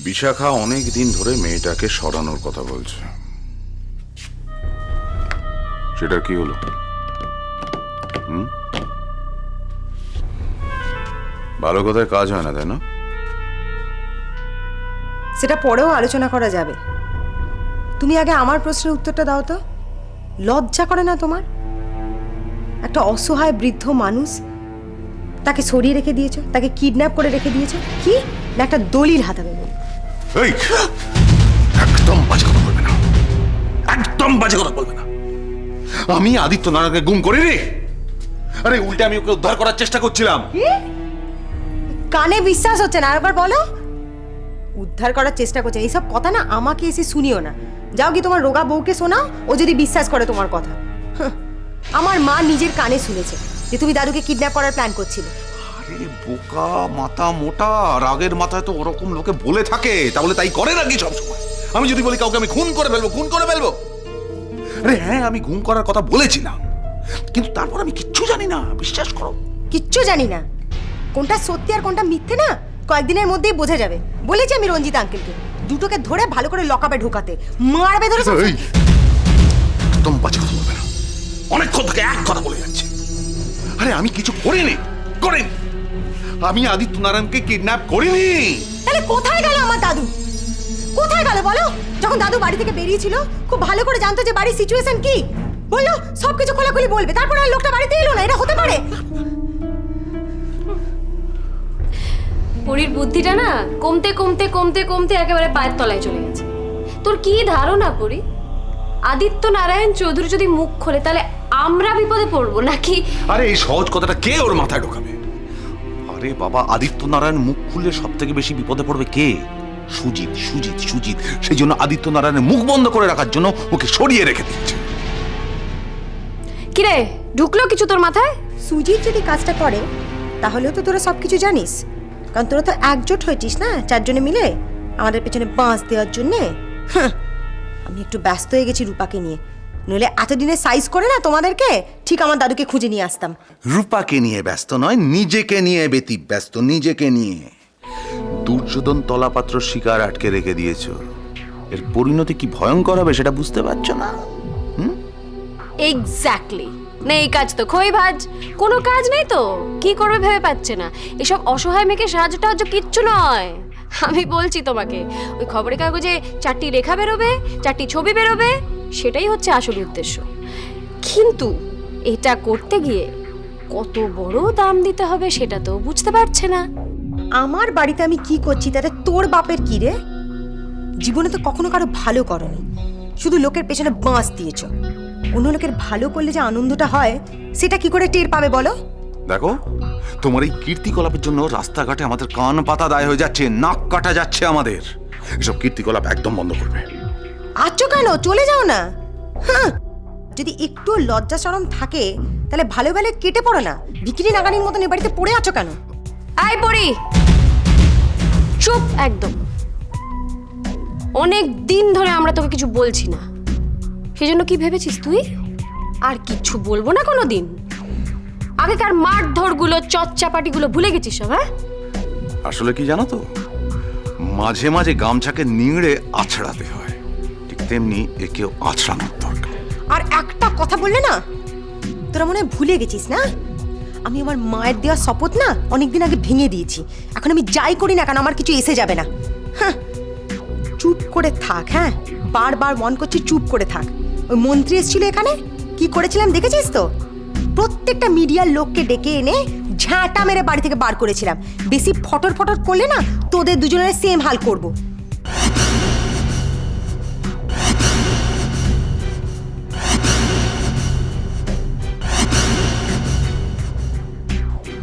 বিশাখা অনেক দিন ধরে মেয়েটাকে সরানোর কথা বলছে, সেটা কি হলো? ভালো কথায় কাজ হয় না, তাই না? সেটা পরেও আলোচনা করা যাবে। তুমি আগে আমার প্রশ্নের উত্তরটা দাও তো। লজ্জা করে না তোমার? একটা অসহায় বৃদ্ধ মানুষ, তাকে সরিয়ে রেখে দিয়েছো, তাকে কিডন্যাপ করে রেখে দিয়েছো, কি না একটা দলিল হাতে দেবে। এই, একদম বাজে কথা বলবে না, একদম বাজে কথা বলবে না। আমি আদিত্য নারায়ণকে গুম করিনি। আরে উল্টে আমি ওকে উদ্ধার করার চেষ্টা করছিলাম। কানে বিশ্বাস হচ্ছে না, আরেকবার বলো। উদ্ধার করার চেষ্টা করছে, এইসব কথা না আমাকে এসে শুনিও না। যাও কি তোমার রোগা বউকে শোনাও, ও যদি বিশ্বাস করে তোমার কথা। আমার মা নিজের কানে শুনেছে যে তুমি দাদুকে কিডন্যাপ করার প্ল্যান করছিলে। আরে বোকা মাথা মোটা, রাগের মাথায় তো ওরকম লোকে বলে থাকে, তাহলে তাই করে নাকি সবসময়? আমি যদি বলি কাউকে আমি খুন করে ফেলবো, খুন করে ফেলবো। আরে হ্যাঁ, আমি খুন করার কথা বলেছিলাম, কিন্তু তারপর আমি কিচ্ছু জানি না, বিশ্বাস করো। কিচ্ছু জানি না? কোনটা সত্যি আর কোনটা মিথ্যে না কয়েকদিনের মধ্যেই বোঝা যাবে। বলেছি আমি রঞ্জিত আঙ্কেলকে দুটোকে ধরে ভালো করে লকআপে ঢোকাতে, মারবে ধরে। একদম বাজে কথা বলবে না, অনেকক্ষণ থেকে এক কথা বলে যাচ্ছে। আরে আমি কিছু করিনি, করিনি। আমি আদিত্য নারায়ণকে কিডন্যাপ করিনি। তাহলে কোথায় গেল আমার দাদু? কোথায় গেল বলো? যখন দাদু বাড়ি থেকে বেরিয়েছিল খুব ভালো করে জানতো যে বাড়ির সিচুয়েশন কি। বললো সবকিছু খোলাখুলি বলবে, তারপর আর লোকটা বাড়িতে এলো না। এটা হতে পারে? পরীর বুদ্ধিটা না কমতে কমতে কমতে কমতে একেবারে পায়ের তলায় চলে গেছে। তোর কি ধারণা পরি, আদিত্য নারায়ণ চৌধুরী যদি মুখ খোলে তাহলে আমরা বিপদে পড়বো নাকি? আরে এই সহজ কথাটা কে ওর মাথায় ঢোকাবে? আরে বাবা, আদিত্য নারায়ণ মুখ খুললে সব থেকে বেশি বিপদে পড়বে কে? সুজিত, সুজিত, সুজিত। সেই জন্য আদিত্য নারায়ণের মুখ বন্ধ করে রাখার জন্য ওকে সরিয়ে রেখে দিচ্ছে। কিরে, ঢুকলো কিছু তোর মাথায়? সুজিত যদি কাজটা করে তাহলেও তো তোরা সবকিছু জানিস, কারণ তোরা তো একজোট হয়েছিস না চারজনে মিলে আমাদের পেছনে বাঁশ দেওয়ার জন্যে। আমি একটু ব্যস্ত হয়ে গেছি রূপাকে নিয়ে, নইলে এতদিনে সাইজ করে না তোমাদেরকে ঠিক আমার দাদুকে খুঁজে নিয়ে আসতাম। রূপাকে নিয়ে ব্যস্ত নয়, নিজেকে নিয়ে বেতি ব্যস্ত, নিজেকে নিয়ে। দুর্যোধন তলাপাত্র শিকার আটকে রেখে দিয়েছ, এর পরিণতি কি ভয়ঙ্কর হবে সেটা বুঝতে পারছো না? এক্স্যাক্টলি। নেই কাজ তো খই ভাজ, কোনো কাজ নেই তো কি করবে ভেবে পাচ্ছে না। এসব অসহায় মেয়েকে সাহায্য টাহায্য কিচ্ছু নয়। আমি বলছি তোমাকে, ওই খবরের কাগজে 4টি লেখা বেরোবে, 4টি ছবি বেরোবে, সেটাই হচ্ছে আসল উদ্দেশ্য। কিন্তু এটা করতে গিয়ে কত বড় দাম দিতে হবে সেটা তো বুঝতে পারছে না। আমার বাড়িতে আমি কি করছি তাতে তোর বাপের কি রে? জীবনে তো কখনো কারো ভালো করনি, শুধু লোকের পেছনে বাঁশ দিয়েছ। অন্য লোকের ভালো করলে যে আনন্দটা হয় সেটা কি করে টের পাবে বলো? দেখো, তোমার এই কীর্তিকলাপের জন্য রাস্তাঘাটে আমাদের কান পাতা দায় হয়ে যাচ্ছে, নাক কাটা যাচ্ছে আমাদের। এসব কীর্তিকলাপ একদম বন্ধ করবে। আছো কেন? চলে যাও না। যদি একটু লজ্জা শরম থাকে তাহলে ভালো ভালো কেটে পড়ো না। বিক্রি নাগানির মতন এ বাড়িতে পড়ে আছো কেন? আয় পড়ি, চুপ একদম। অনেক দিন ধরে আমরা তোকে কিছু বলছি না, সেজন্য কি ভেবেছিস তুই আর কিচ্ছু বলবো না কোনো দিন? আগেকার মারধরগুলো, চচ্চাপাটিগুলো ভুলে গেছিস সব? হ্যাঁ, আসলে কি জানো তো, মাঝে মাঝে গামছাকে নিংড়ে আছড়াতে হয়, ঠিক তেমনি একেও আছড়ানোর দরকার। আর একটা কথা বললে না, তোরা মনে হয় ভুলে গেছিস না? আমি আমার মায়ের দেওয়া শপথ না অনেকদিন আগে ভেঙে দিয়েছি। এখন আমি যাই করি না কেন আমার কিছু এসে যাবে না। চুপ করে থাক। হ্যাঁ, বারবার মন করছি চুপ করে থাক। ওই মন্ত্রী এসেছিল এখানে, কি করেছিলাম দেখেছিস তো? প্রত্যেকটা মিডিয়ার লোককে ডেকে এনে ঝাঁটা মেরে বাড়ি থেকে বার করেছিলাম। বেশি ফটর ফটর করলে না তোদের দুজনের সেম হাল করব।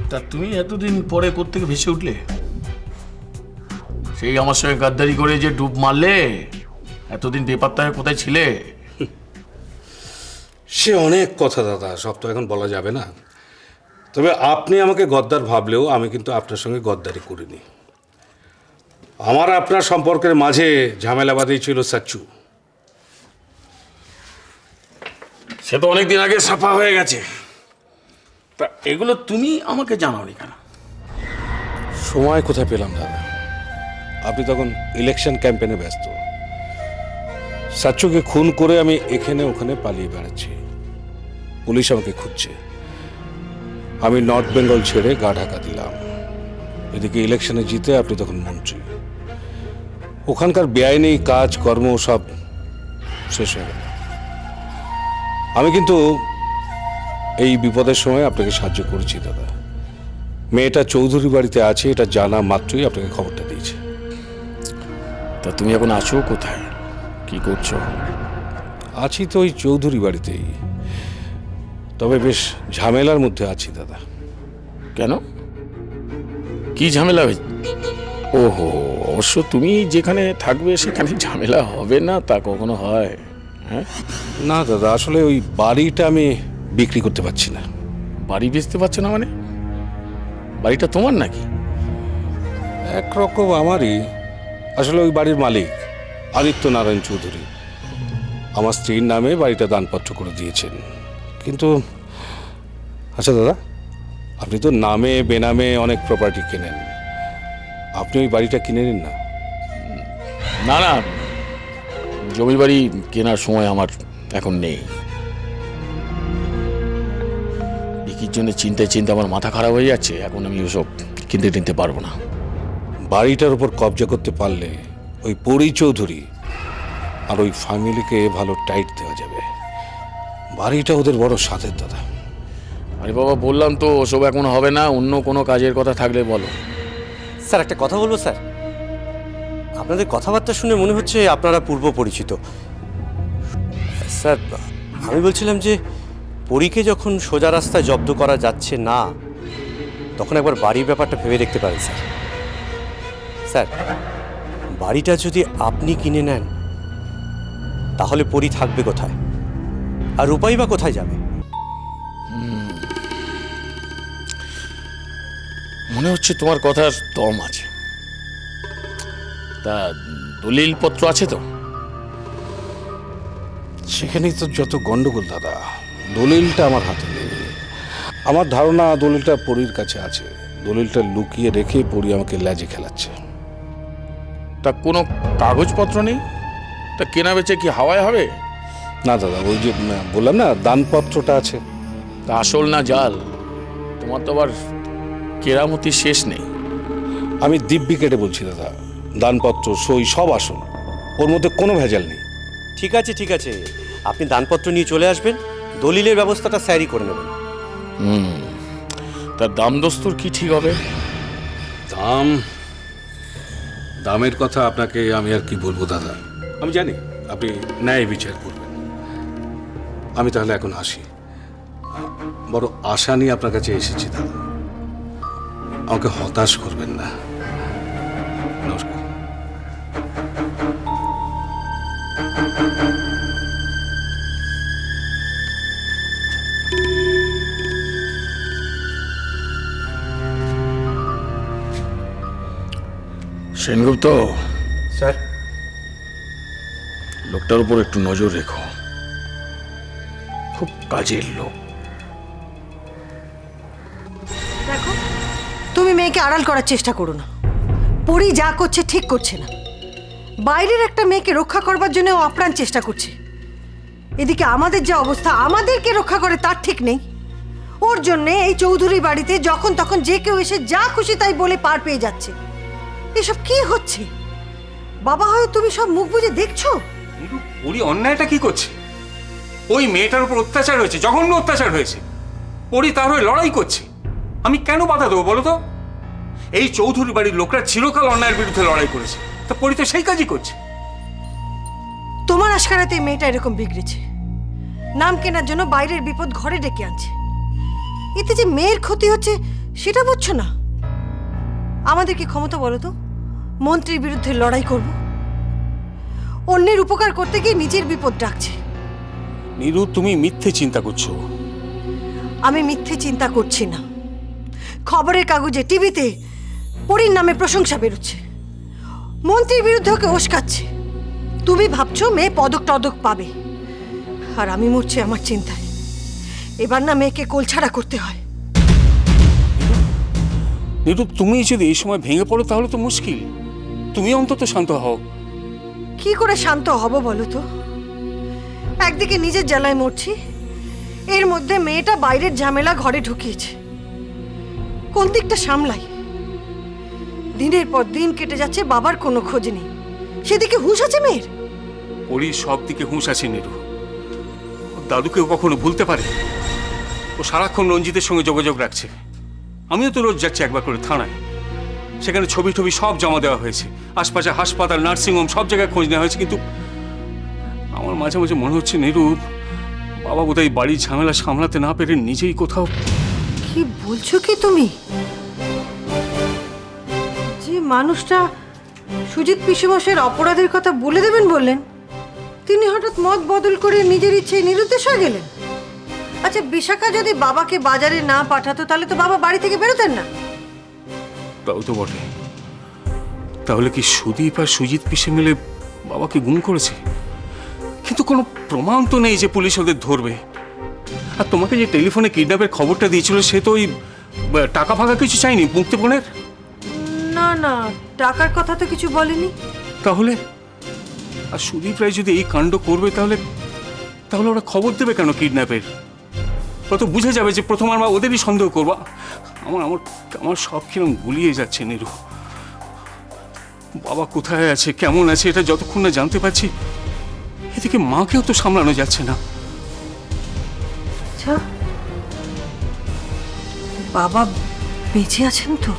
তা তুমি এতদিন পরে কোত্থেকে ভেসে উঠলে? সেই আমার সঙ্গে গাদ্দারি করে যে ডুব মারলে, এতদিন বেপাত্তা হয়ে কোথায় ছিলে? সে অনেক কথা দাদা, সব তো এখন বলা যাবে না। তবে আপনি আমাকে গদ্দার ভাবলেও আমি কিন্তু আপনার সঙ্গে গদ্দারি করিনি। আমার আপনার সম্পর্কের মাঝে ঝামেলা বাঁধেই ছিল সাচ্চু। সে তো অনেক দিন আগে সাফা হয়ে গেছে। তা এগুলো তুমি আমাকে জানাওনি কেন? সময় কোথায় পেলাম দাদা? আপনি তখন ইলেকশন ক্যাম্পেনে ব্যস্ত। সাচ্চুকে খুন করে আমি এখানে ওখানে পালিয়ে বেড়াচ্ছি, পুলিশ আমাকে খুঁজছে। আমি নর্থ বেঙ্গল ছেড়ে গা ঢাকা দিলাম। এদিকে ইলেকশনে জিতে আপনি তখন মন্ত্রী। ওখানকার বেআইনি কাজ কর্ম সব শেষ হয়ে গেল। আমি কিন্তু এই বিপদের সময় আপনাকে সাহায্য করেছি দাদা। মেয়েটা চৌধুরী বাড়িতে আছে এটা জানা মাত্রই আপনাকে খবরটা দিয়েছে। তা তুমি এখন আছো কোথায়, কি করছো? আছি তো ওই চৌধুরী বাড়িতেই, তবে বেশ ঝামেলার মধ্যে আছি দাদা। কেন, কি ঝামেলা হয়েছে? ওহো, অবশ্য তুমি যেখানে থাকবে সেখানে ঝামেলা হবে না তা কখনো হয়? হ্যাঁ, না দাদা, আসলে ওই বাড়িটা আমি বিক্রি করতে পারছি না। বাড়ি বেচতে পারছো না মানে? বাড়িটা তোমার নাকি? একরকম আমারই। আসলে ওই বাড়ির মালিক আদিত্য নারায়ণ চৌধুরী আমার স্ত্রীর নামে বাড়িটা দানপত্র করে দিয়েছেন। কিন্তু আচ্ছা দাদা, আপনি তো নামে বেনামে অনেক প্রপার্টি কেনেন, আপনি ওই বাড়িটা কিনে নিন না। না না, জমি বাড়ি কেনার সময় আমার এখন নেই। বিক্রির জন্য চিন্তা আমার মাথা খারাপ হয়ে যাচ্ছে। এখন আমি ওসব কিনতে পারবো না। বাড়িটার উপর কবজা করতে পারলে ওই পরি চৌধুরী আর ওই ফ্যামিলিকে ভালো টাইট দেওয়া যাবে। বাড়িটা ওদের বড় সাধের দাদা। আরে বাবা, বললাম তো ওসব এখন হবে না। অন্য কোনো কাজের কথা থাকলে বলো। স্যার একটা কথা বলবো স্যার? আপনাদের কথাবার্তা শুনে মনে হচ্ছে আপনারা পূর্ব পরিচিত। স্যার আমি বলছিলাম যে পরীকে যখন সোজা রাস্তায় জব্দ করা যাচ্ছে না, তখন একবার বাড়ির ব্যাপারটা ভেবে দেখতে পারেন স্যার। স্যার বাড়িটা যদি আপনি কিনে নেন তাহলে পরী থাকবে কোথায়, আর রূপাই বা কোথায় যাবে? মনে হচ্ছে তোমার কথার দম আছে। তা দলিলপত্র আছে তো? সেখানেই তো যত গন্ডগোল দাদা। দলিলটা আমার হাতে নেই। আমার ধারণা দলিলটা পরীর কাছে আছে। দলিলটা লুকিয়ে রেখে পরী আমাকে ল্যাজে খেলাচ্ছে। তা কোনো কাগজপত্র নেই? তা কেনা বেচে কি হাওয়ায় হবে? না দাদা, ওই যে বললাম না দানপত্রটা আছে। তা আসল না জাল? তোমার তো আবার কেরামতির শেষ নেই। আমি দিব্যি কেটে বলছি দাদা, দানপত্র সই সব আসল, ওর মধ্যে কোনো ভেজাল নেই। ঠিক আছে ঠিক আছে, আপনি দানপত্র নিয়ে চলে আসবেন, দলিলের ব্যবস্থাটা স্যারই করে নেবেন। তার দাম দস্তুর কি ঠিক হবে? দামের কথা আপনাকে আমি আর কি বলবো দাদা। আমি জানি আপনি ন্যায় বিচার করবেন। আমি তাহলে এখন আসি। বড় আশা নিয়ে আপনার কাছে এসেছি দাদা, আমাকে হতাশ করবেন না। নমস্কার। সেনগুপ্ত, স্যার লোকটার উপর একটু নজর রেখো, খুব কাজের লোক। দেখো, তুমি মেয়েকে আড়াল করার চেষ্টা করো না। পরি যা করছে ঠিক করছে না। বাইরের একটা মেয়েকে রক্ষা করবার জন্য ও আপ্রাণ চেষ্টা করছে। এদিকে আমাদের যে অবস্থা, আমাদেরকে রক্ষা করে তার ঠিক নেই। ওর জন্য এই চৌধুরী বাড়িতে যখন তখন যে কেউ এসে যা খুশি তাই বলে পার পেয়ে যাচ্ছে। এসব কি হচ্ছে? বাবা হয়ে তুমি সব মুখ বুজে দেখছো? কিন্তু পরি অন্যায়টা কি করছে? ওই মেয়েটার উপর অত্যাচার হয়েছে, জঘন্য অত্যাচার হয়েছে। পরি তার হয়ে লড়াই করছে। আমি কেন বাধা দেবো বলো তো? এই চৌধুরী বাড়ির লোকরা চিরকাল অন্যায়ের বিরুদ্ধে লড়াই করেছে, তা পরি তো সেই কাজই করছে। তোমার আশকারাতে মেয়েটা এরকম বিগড়েছে। নাম কেনার জন্য বাইরের বিপদ ঘরে ডেকে আনছে। এতে যে মেয়ের ক্ষতি হচ্ছে সেটা বুঝছো না? আমাদের কি ক্ষমতা বলো তো মন্ত্রীর বিরুদ্ধে লড়াই করব? অন্যের উপকার করতে গিয়ে নিজের বিপদ ডাকছে। নীরু, তুমি মিথ্যে চিন্তা করছো। আমি মিথ্যে চিন্তা করছি না। খবরের কাগজে টিভিতে পরীর নামে প্রশংসা বেরোচ্ছে, মন্ত্রীর বিরুদ্ধে ওকে উস্কাচ্ছে। তুমি ভাবছো মেয়ে পদক টদক পাবে, আর আমি মরছি আমার চিন্তায়। এবার না মেয়েকে কোলছাড়া করতে হয়। নীরু, তুমি যদি এই সময় ভেঙে পড়ো তাহলে তো মুশকিল। তুমি অন্তত শান্ত হও। কি করে শান্ত হব বলো তো? একদিকে নিজের জ্বালায় মরছি, এর মধ্যে মেয়েটা বাইরের ঝামেলা ঘরে ঢুকিয়েছে। কোন দিকটা সামলাই? দিনের পর দিন কেটে যাচ্ছে, বাবার কোনো খোঁজ নেই। সেদিকে হুঁশ আছে মেয়ের? ওরই সব দিকে হুঁশ আছে নিরু। ওর দাদুকেও কখনো ভুলতে পারে? ও সারাক্ষণ রঞ্জিতের সঙ্গে যোগাযোগ রাখছে। আমিও তো রোজ যাচ্ছি একবার করে থানায়, সেখানে ছবি টবি সব জমা দেওয়া হয়েছে। আশপাশে হাসপাতাল, নার্সিংহোম সব জায়গায় খোঁজ নেওয়া হয়েছে, কিন্তু আমার মাঝে মাঝে মনে হচ্ছে নিরূপ, বাবা বোধহয় বাড়ির ঝামেলা সামলাতে না পেরে নিজেই কোথাও। কি বলছো কি তুমি? যে মানুষটা সুজিত পিসেমশাইয়ের অপরাধের কথা বলে দেবেন বললেন, তিনি হঠাৎ মত বদল করে নিজের ইচ্ছে নিরুদ্দেশ হয়ে গেলেন। আচ্ছা, বিশাখা যদি বাবাকে বাজারে না পাঠাতো তাহলে তো বাবা বাড়ি থেকে বেরোতেন না। তাও তো বটে। তাহলে কি সুদীপ আর সুজিত পিসে মিলে বাবাকে গুম করেছে? কিন্তু কোনো প্রমাণ তো নেই যে পুলিশ ওদের ধরবে। আর তোমাকে যে টেলিফোনে কিডন্যাপের খবরটা দিয়েছিল, সে তো ওই টাকা ফাঁকা কিছু চাইনি মুক্তিপণের। না না, টাকার কথা তো কিছু বলেনি। তাহলে আর সুদীপ রায় যদি এই কাণ্ড করবে, তাহলে তাহলে ওরা খবর দেবে কেন কিডন্যাপের? ওরা তো বুঝে যাবে যে প্রথম আমরা ওদেরই সন্দেহ করবো। আমার আমার আমার সব কিরম গুলিয়ে যাচ্ছে নিরু। বাবা কোথায় আছে, কেমন আছে, এটা যতক্ষণ না জানতে পারছি, এদিকে মাকেও তো সামলানো যাচ্ছে না। আচ্ছা, বাবা বেঁচে আছেন তো?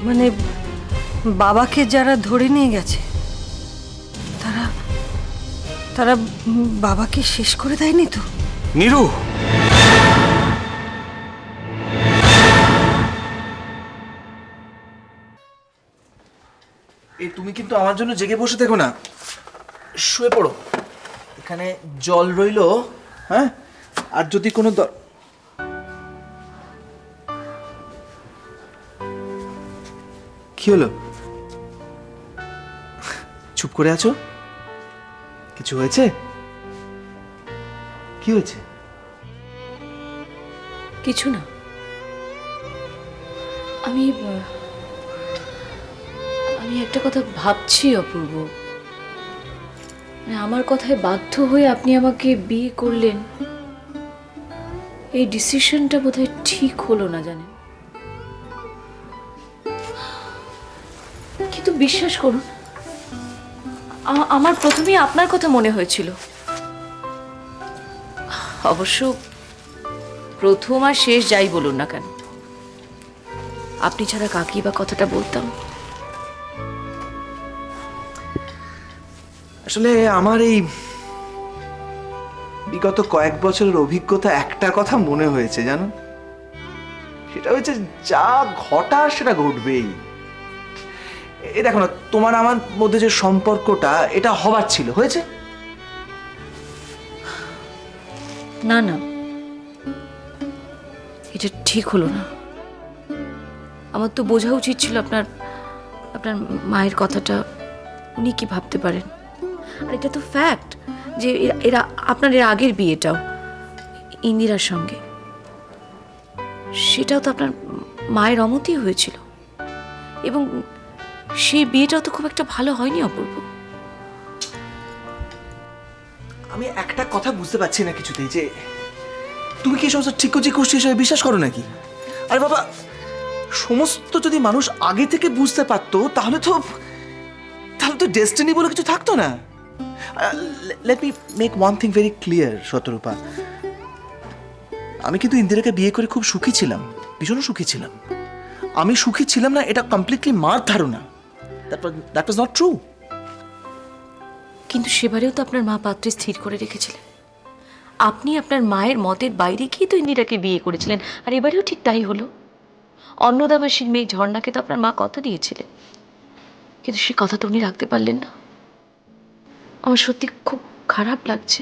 মানে বাবাকে যারা ধরে নিয়ে গেছে, তারা তারা বাবাকে শেষ করে দেয়নি তো? নিরু, এই তুমি কিন্তু আমার জন্য জেগে বসে দেখো না, শুয়ে পড়ো। এখানে জল রইলো, হ্যাঁ? আর যদি কোনো কি হলো? চুপ করে আছো? কিছু হয়েছে? কি হয়েছে? কিছু না। আমি একটা কথা ভাবছি অপূর্ব। মানে আমার কথায় বাধ্য হয়ে আপনি আমাকে বিয়ে করলেন, এই ডিসিশনটা বোধহয় ঠিক হলো না জানেন। কিন্তু বিশ্বাস করুন, আমার প্রথমেই আপনার কথা মনে হয়েছিল। অবশ্য প্রথম আর শেষ যাই বলুন না কেন, আপনি ছাড়া কাকি বা কথাটা বলতাম। আসলে আমার এই বিগত কয়েক বছরের অভিজ্ঞতা একটা কথা মনে হয়েছে জানো, সেটা হচ্ছে যা ঘটার সেটা ঘটবেই। এ দেখো না, তোমার আমার মধ্যে যে সম্পর্কটা, এটা হবার ছিল, হয়েছে। না না, এটা ঠিক হলো না। আমার তো বোঝা উচিত ছিল আপনার মায়ের কথাটা উনি কি ভাবতে পারেন। আর এটা তো ফ্যাক্ট যে এরা আপনার এর আগের বিয়েটাও ইন্দিরার সঙ্গে, সেটাও তো আপনার মায়ের অমতি হয়েছিল, এবং সেই বিয়েটাও তো খুব একটা ভালো হয়নি অপূর্ব। আমি একটা কথা বুঝতে পারছি না কিছুতেই, যে তুমি কি সমস্ত ঠিক করছি হিসেবে বিশ্বাস করো নাকি? আরে বাবা, সমস্ত যদি মানুষ আগে থেকে বুঝতে পারতো, তাহলে তো ডেস্টিনি বলে কিছু থাকতো না। Let me make one thing very clear, Shatarupa. আমি কিন্তু ইন্দিরাকে বিয়ে করে খুব সুখী ছিলাম, ভীষণ সুখী ছিলাম। আমি সুখী ছিলাম না, এটা কমপ্লিটলি মার ধারণা। That was not true. কিন্তু সেবারেও তো আপনার মা পাত্রে স্থির করে রেখেছিলেন। আপনি আপনার মায়ের মতের বাইরে গিয়ে তো ইন্দিরাকে বিয়ে করেছিলেন, আর এবারেও ঠিক তাই হলো। অন্নদাবাসীর মেয়ে ঝর্ণাকে তো আপনার মা কথা দিয়েছিলেন, কিন্তু সে কথা তো উনি রাখতে পারলেন না। আমার সত্যি খুব খারাপ লাগছে।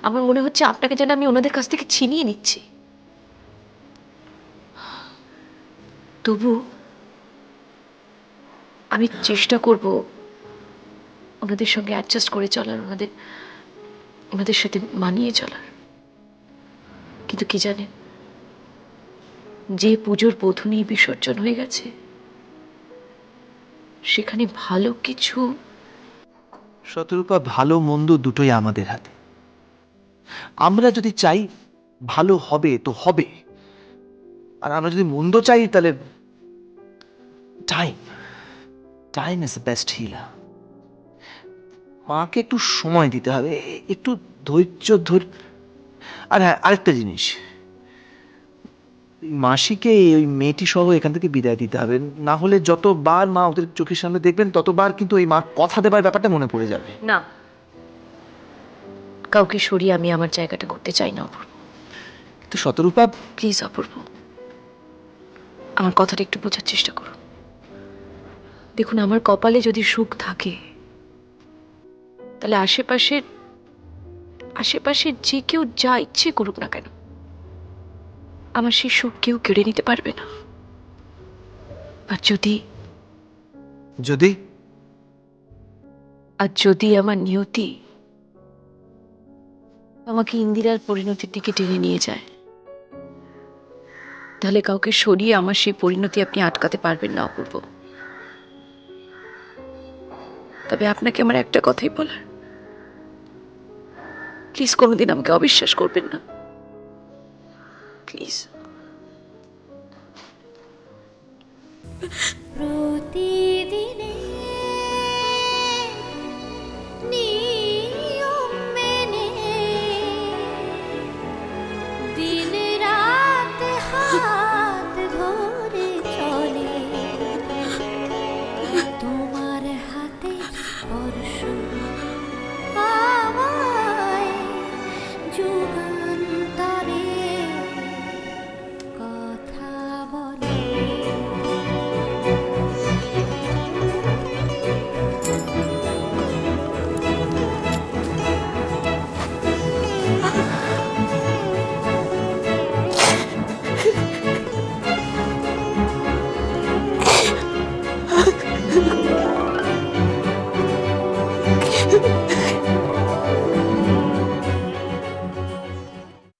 আমার মনে হচ্ছে আপনাকে যেন আমি ওনাদের কাছ থেকে ছিনিয়ে নিচ্ছি। তবু আমি চেষ্টা করব ওনাদের সঙ্গে অ্যাডজাস্ট করে চলার, ওনাদের সাথে মানিয়ে চলার। কিন্তু কি জানেন, যে পুজোর বোধনী বিসর্জন হয়ে গেছে সেখানে ভালো কিছু শতরূপা, ভালো মন্দ দুটোই আমাদের হাতে। আমরা যদি চাই ভালো হবে তো হবে, আর আমরা যদি মন্দ চাই তাহলে time time is the best healer. মাকে একটু সময় দিতে হবে, একটু ধৈর্য ধর। আর হ্যাঁ, আরেকটা জিনিস, মাসিকে ওই মেয়েটি সহ এখান থেকে বিদায় দিতে হবে, না হলে যতবার মা ওদের চোখের সামনে দেখবেন ততবার কিন্তু ওই মা কথা দেবার ব্যাপারটা মনে পড়ে যাবে। না, কাউকে সরিয়ে আমি আমার জায়গাটা করতে চাই না অপূর্ব। তো শতরূপা, প্লিজ অপূর্ব, আমার কথাটা একটু বোঝার চেষ্টা করুন। দেখুন, আমার কপালে যদি সুখ থাকে তাহলে আশেপাশের যে কেউ যা ইচ্ছে করুক না কেন, আমার সেই সুখ কেউ কেড়ে নিতে পারবে না। আর যদি আমার নিয়তি আমাকে ইন্দিরার পরিণতির দিকে টেনে নিয়ে যায়, তাহলে কাউকে সরিয়ে আমার সেই পরিণতি আপনি আটকাতে পারবেন না অপূর্ব। তবে আপনাকে আমার একটা কথাই বলার, প্লিজ কোনোদিন আমাকে অবিশ্বাস করবেন না, প্লিজ। প্রতিদিনে নিয়ম মেনে দিন রাত হাত ধরে চলে তোমার হাতে স্পর্শ আমায় যুগান্তরে কথা বলে।